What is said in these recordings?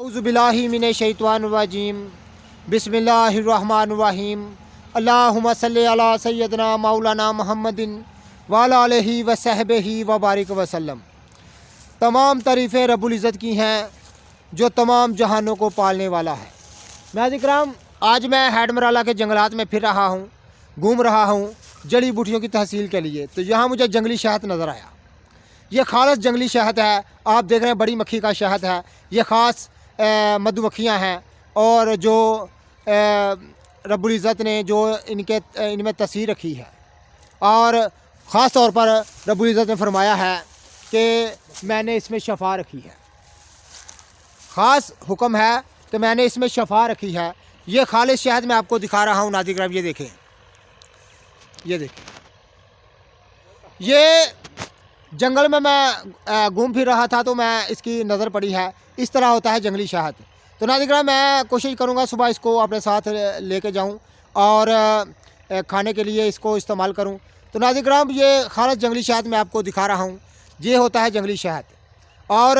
औज़ुबिल्लाहि मिनश्शैतानिर्रजीम बिस्मिल्लाहिर्रहमानिर्रहीम अल्लाहुम्मा सल्लि अला सय्यदना मौलाना मुहम्मदिन व अला आलिहि व सहबिहि व बारिक वसल्लम। तमाम तारीफ़ें रब्बुल इज़्ज़त की हैं जो तमाम जहानों को पालने वाला है। नाज़रीन इकराम, आज मैं हैडमराला के जंगलात में फिर रहा हूँ, घूम रहा हूँ जड़ी बूटियों की तहसील के लिए। तो यहाँ मुझे जंगली शहद नज़र आया। ये खालस जंगली शहद है। आप देख रहे हैं बड़ी मक्खी का शहद है। ये ख़ास मधुमक्खियाँ हैं और जो रब्बुल इज़्ज़त ने जो इनमें तस्वीर रखी है और ख़ास तौर पर रब्बुल इज़्ज़त ने फरमाया है कि मैंने इसमें शफ़ा रखी है। ख़ास हुक्म है कि मैंने इसमें शफ़ा रखी है। ये खालिस शहद मैं आपको दिखा रहा हूँ। नाज़रीन इकराम, ये देखें, ये देखें। ये जंगल में मैं घूम फिर रहा था तो मैं इसकी नज़र पड़ी है। इस तरह होता है जंगली शहद। तो नाज़रीन इकराम, मैं कोशिश करूँगा सुबह इसको अपने साथ लेके जाऊँ और खाने के लिए इसको इस्तेमाल करूँ। तो नाज़रीन इकराम, ये खालिस जंगली शहद मैं आपको दिखा रहा हूँ। ये होता है जंगली शहद और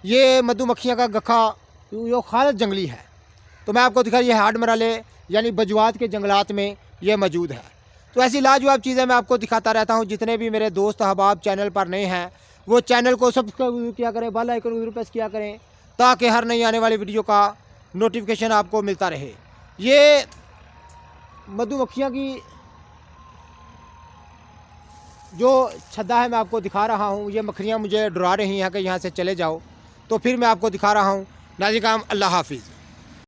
ये मधुमक्खियाँ का गखा जो खालिस जंगली है। तो मैं आपको दिखा, ये हैडमराले यानी बजवात के जंगलात में ये मौजूद है। तो ऐसी लाजवाब चीज़ें मैं आपको दिखाता रहता हूँ। जितने भी मेरे दोस्त अहबाब चैनल पर नए हैं वो चैनल को सब्सक्राइब किया करें, बेल आइकन को प्रेस किया करें ताकि हर नई आने वाली वीडियो का नोटिफिकेशन आपको मिलता रहे। ये मधुमक्खियाँ की जो छद्दा है मैं आपको दिखा रहा हूँ। ये मक्खियाँ मुझे डरा रही हैं कि यहाँ से चले जाओ। तो फिर मैं आपको दिखा रहा हूँ। नाज़रीन, अल्लाह हाफिज़।